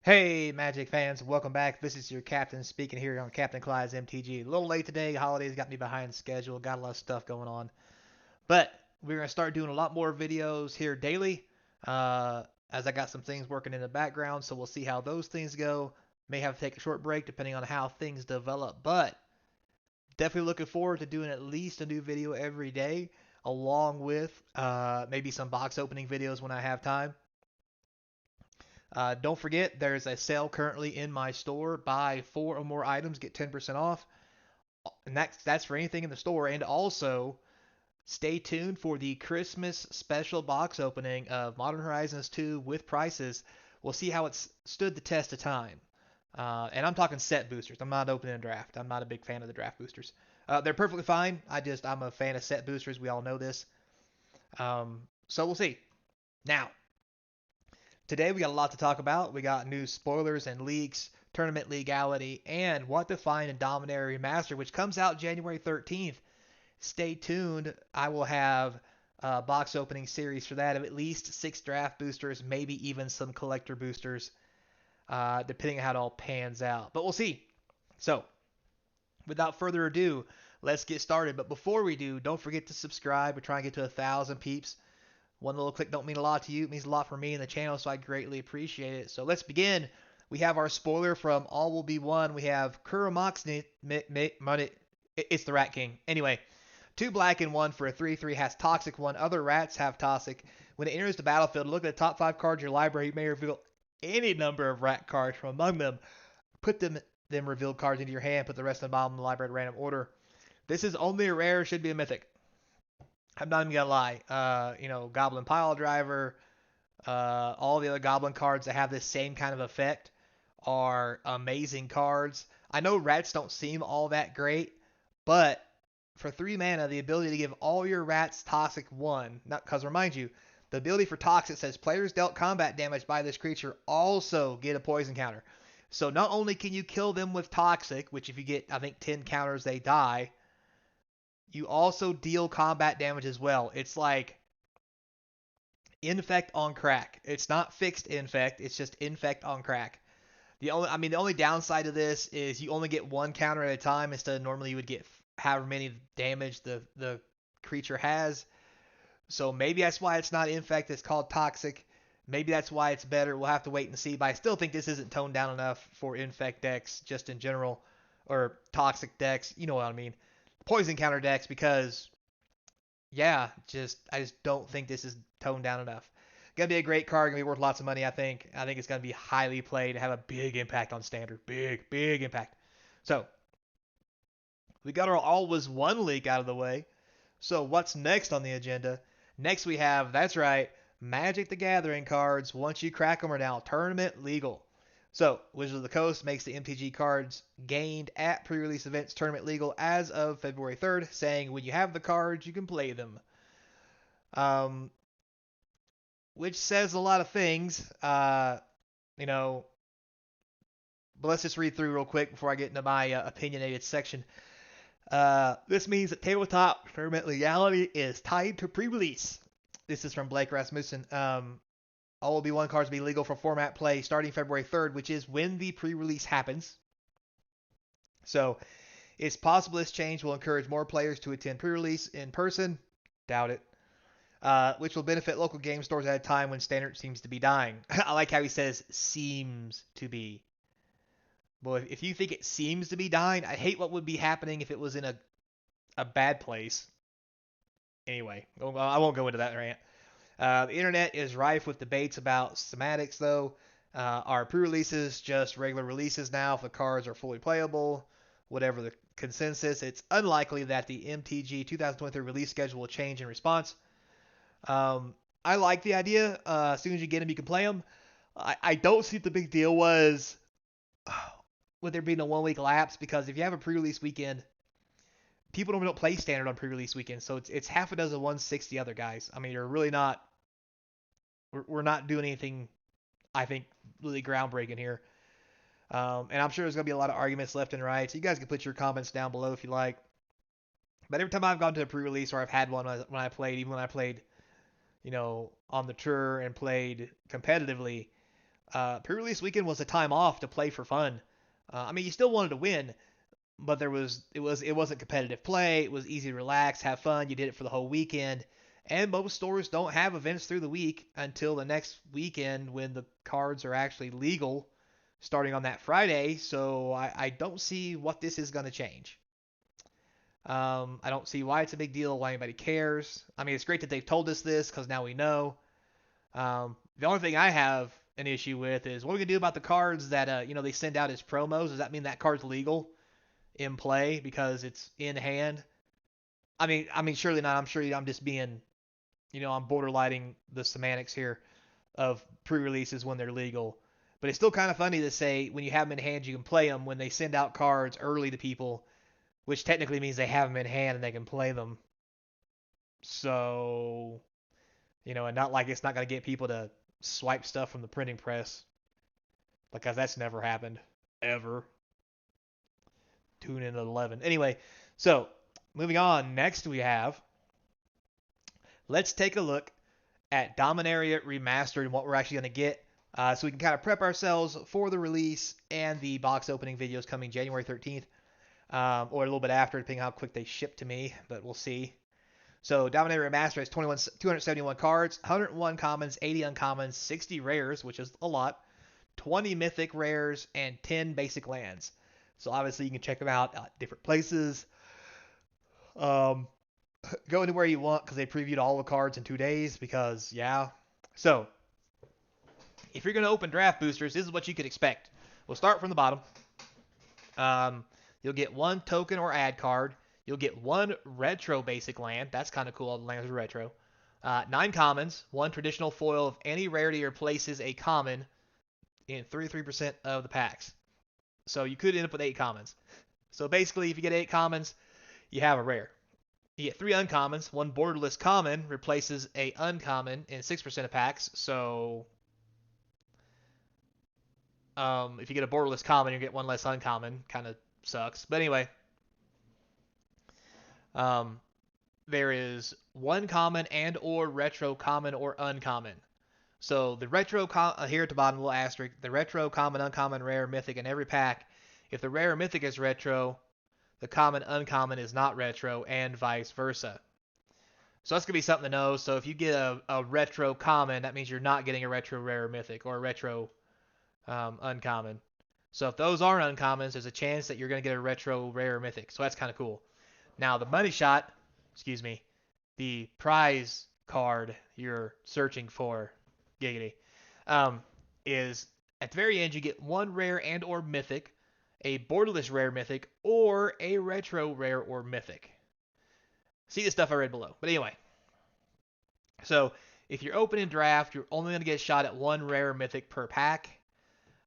Hey, Magic fans, welcome back. This is your captain speaking here on Captain Clyde's MTG. A little late today, holidays got me behind schedule, got a lot of stuff going on. But we're going to start doing a lot more videos here daily as I got some things working in the background, so we'll see how those things go. May have to take a short break depending on how things develop, but definitely looking forward to doing at least a new video every day, along with maybe some box opening videos when I have time. Don't forget, there's a sale currently in my store. Buy 4 or more items, get 10% off. And that's for anything in the store. And also, stay tuned for the Christmas special box opening of Modern Horizons 2 with prices. We'll see how it's stood the test of time. And I'm talking set boosters. I'm not opening a draft. I'm not a big fan of the draft boosters. They're perfectly fine. I'm a fan of set boosters. We all know this. So we'll see. Now, today we got a lot to talk about. We got new spoilers and leaks, tournament legality, and what to find in Dominaria Remastered, which comes out January 13th. Stay tuned. I will have a box opening series for that of at least 6 draft boosters, maybe even some collector boosters, depending on how it all pans out. But we'll see. So, without further ado, let's get started. But before we do, don't forget to subscribe. We're trying to get to 1,000 peeps. One little click don't mean a lot to you. It means a lot for me and the channel, so I greatly appreciate it. So let's begin. We have our spoiler from All Will Be One. We have Kuromoxni. It's the Rat King. Anyway, 2 black and 1 for a 3/3 has Toxic 1. Other rats have Toxic. When it enters the battlefield, look at the top 5 cards of your library. You may reveal any number of rat cards from among them. Put them revealed cards into your hand. Put the rest of the bottom of the library in random order. This is only a rare. Should be a mythic. I'm not even gonna lie. Goblin Pile Driver, all the other Goblin cards that have this same kind of effect are amazing cards. I know rats don't seem all that great, but for 3 mana, the ability to give all your rats Toxic 1, not because remind you, the ability for Toxic says players dealt combat damage by this creature also get a poison counter. So not only can you kill them with Toxic, which if you get, I think, 10 counters, they die, you also deal combat damage as well. It's like infect on crack. It's not fixed infect, it's just infect on crack. The only downside of this is you only get 1 counter at a time instead of normally you would get however many damage the creature has. So maybe that's why it's not infect, it's called toxic. Maybe that's why it's better. We'll have to wait and see, but I still think this isn't toned down enough for infect decks just in general, or toxic decks, you know what I mean. Poison counter decks, because yeah, I just don't think this is toned down enough. Gonna be a great card, gonna be worth lots of money, I think. I think it's gonna be highly played, have a big impact on standard. Big impact. So, we got our All Was One leak out of the way. So, what's next on the agenda? Next we have, that's right, Magic the Gathering cards. Once you crack them are now tournament legal. So, Wizards of the Coast makes the MTG cards gained at pre-release events tournament legal as of February 3rd, saying when you have the cards, you can play them. Um, which says a lot of things. You know, but let's just read through real quick before I get into my opinionated section. This means that tabletop tournament legality is tied to pre-release. This is from Blake Rasmussen. All will be one cards will be legal for format play starting February 3rd, which is when the pre-release happens. So it's possible this change will encourage more players to attend pre-release in person. Doubt it. Which will benefit local game stores at a time when standard seems to be dying. I like how he says seems to be. Well, if you think it seems to be dying, I hate what would be happening if it was in a bad place. Anyway, I won't go into that rant. The internet is rife with debates about schematics, though. Are pre-releases just regular releases now if the cards are fully playable? Whatever the consensus, it's unlikely that the MTG 2023 release schedule will change in response. I like the idea. As soon as you get them, you can play them. I don't see what the big deal was with there being a 1 week lapse, because if you have a pre-release weekend, people don't play standard on pre-release weekend, so it's half a dozen 160 other guys. I mean, you're really not. We're not doing anything, I think, really groundbreaking here. And I'm sure there's gonna be a lot of arguments left and right. So you guys can put your comments down below if you like. But every time I've gone to a pre-release or I've had one when I played, even when I played, on the tour and played competitively, Pre-release weekend was a time off to play for fun. I mean, you still wanted to win, but it wasn't competitive play. It was easy to relax, have fun. You did it for the whole weekend. And most stores don't have events through the week until the next weekend when the cards are actually legal starting on that Friday. So I don't see what this is going to change. I don't see why it's a big deal, why anybody cares. I mean, it's great that they've told us this because now we know. The only thing I have an issue with is what are we gonna do about the cards that they send out as promos? Does that mean that card's legal in play because it's in hand? I mean, surely not. I'm sure I'm just being, I'm borderlining the semantics here of pre-releases when they're legal. But it's still kind of funny to say when you have them in hand, you can play them when they send out cards early to people, which technically means they have them in hand and they can play them. So, and not like it's not going to get people to swipe stuff from the printing press because that's never happened ever. Tune in at 11. Anyway, so moving on. Next we have, let's take a look at Dominaria Remastered and what we're actually going to get. So we can kind of prep ourselves for the release and the box opening videos coming January 13th, or a little bit after, depending on how quick they ship to me, but we'll see. So Dominaria Remastered has 271 cards, 101 commons, 80 uncommons, 60 rares, which is a lot, 20 mythic rares, and 10 basic lands. So obviously you can check them out at different places. Um, Go anywhere you want because they previewed all the cards in 2 days because, yeah. So if you're going to open draft boosters, this is what you could expect. We'll start from the bottom. You'll get one token or ad card. You'll get one retro basic land. That's kind of cool. All the lands are retro. 9 commons. One traditional foil of any rarity replaces a common in 33% of the packs. So you could end up with 8 commons. So basically, if you get 8 commons, you have a rare. You get 3 uncommons. One borderless common replaces a uncommon in 6% of packs. So if you get a borderless common, you get one less uncommon. Kind of sucks. But anyway, there is one common and or retro common or uncommon. So the retro here at the bottom, little asterisk, the retro common, uncommon, rare, mythic in every pack. If the rare or mythic is retro, the common, uncommon is not retro, and vice versa. So that's gonna be something to know. So if you get a retro common, that means you're not getting a retro rare or mythic or a retro uncommon. So if those are uncommons, there's a chance that you're gonna get a retro rare or mythic. So that's kind of cool. Now the money shot, excuse me, the prize card you're searching for, giggity, is at the very end you get one rare and or mythic, a borderless rare mythic, or a retro rare or mythic. See the stuff I read below. But anyway, so if you're opening draft, you're only going to get a shot at one rare or mythic per pack.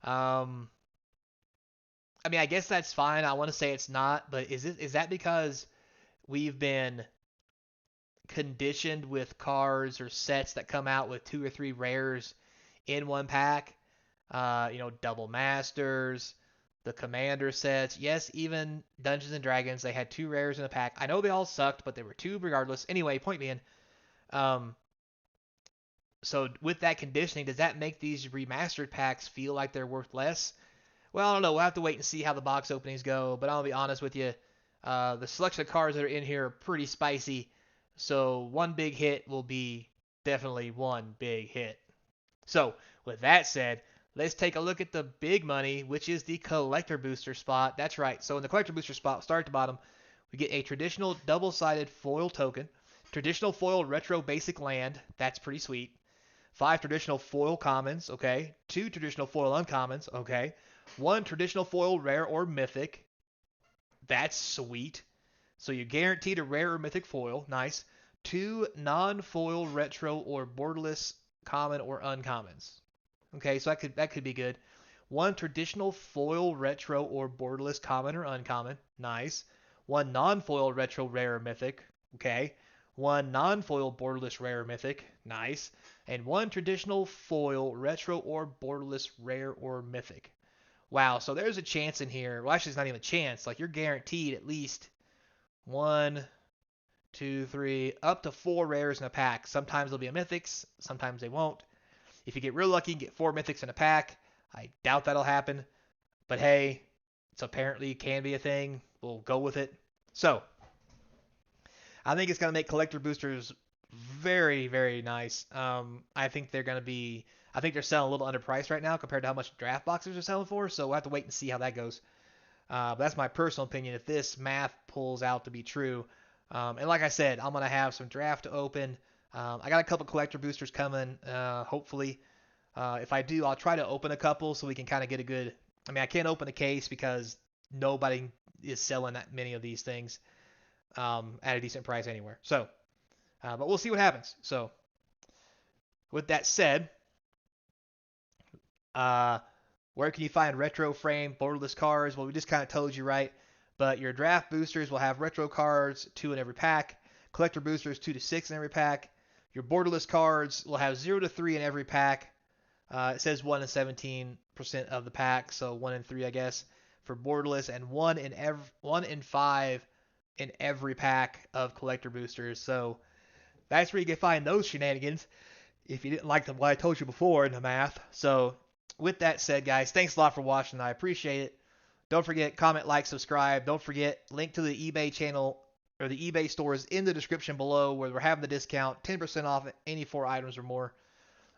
I mean, I guess that's fine. I want to say it's not, but is that because we've been conditioned with cards or sets that come out with 2 or 3 rares in one pack? Double masters, the commander sets. Yes, even Dungeons and Dragons, they had 2 rares in a pack. I know they all sucked, but they were 2 regardless. Anyway, point being, so with that conditioning, does that make these remastered packs feel like they're worth less? Well, I don't know. We'll have to wait and see how the box openings go. But I'll be honest with you, the selection of cards that are in here are pretty spicy. So one big hit will be definitely one big hit. So with that said, let's take a look at the big money, which is the collector booster spot. That's right. So in the collector booster spot, start at the bottom, we get a traditional double-sided foil token, traditional foil retro basic land. That's pretty sweet. 5 traditional foil commons, okay. 2 traditional foil uncommons, okay. 1 traditional foil rare or mythic. That's sweet. So you're guaranteed a rare or mythic foil. Nice. 2 non-foil retro or borderless common or uncommons. Okay, so that could be good. 1 traditional foil retro or borderless common or uncommon. Nice. 1 non-foil retro rare or mythic. Okay. 1 non-foil borderless rare or mythic. Nice. And 1 traditional foil retro or borderless rare or mythic. Wow, so there's a chance in here. Well, actually, it's not even a chance. Like, you're guaranteed at least 1, 2, 3, up to 4 rares in a pack. Sometimes they'll be a mythics, sometimes they won't. If you get real lucky, you get 4 mythics in a pack. I doubt that'll happen, but hey, it's apparently can be a thing. We'll go with it. So, I think it's going to make collector boosters very, very nice. I think they're going to be. I think they're selling a little underpriced right now compared to how much draft boxers are selling for. So we'll have to wait and see how that goes. But that's my personal opinion. If this math pulls out to be true, and like I said, I'm gonna have some draft to open. I got a couple collector boosters coming. Hopefully, if I do, I'll try to open a couple so we can kind of get a good. I mean, I can't open a case because nobody is selling that many of these things at a decent price anywhere. So, but we'll see what happens. So, with that said, uh, where can you find retro frame borderless cards? Well, we just kind of told you, right? But your draft boosters will have retro cards, 2 in every pack. Collector boosters, 2 to 6 in every pack. Your borderless cards will have 0 to 3 in every pack. It says 1 in 17% of the pack, so 1 in 3, I guess, for borderless, and 1 in 5 in every pack of collector boosters. So that's where you can find those shenanigans if you didn't like what I told you before in the math. So with that said, guys, thanks a lot for watching. I appreciate it. Don't forget, comment, like, subscribe. Don't forget, link to the eBay channel or the eBay stores in the description below where we're having the discount, 10% off any 4 items or more,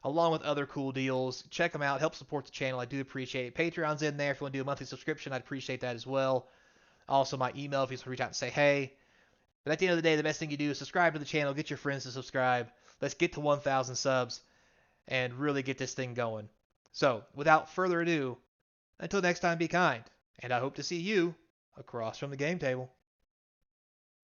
along with other cool deals. Check them out. Help support the channel. I do appreciate it. Patreon's in there. If you want to do a monthly subscription, I'd appreciate that as well. Also, my email if you want to reach out and say hey. But at the end of the day, the best thing you do is subscribe to the channel. Get your friends to subscribe. Let's get to 1,000 subs and really get this thing going. So, without further ado, until next time, be kind, and I hope to see you across from the game table.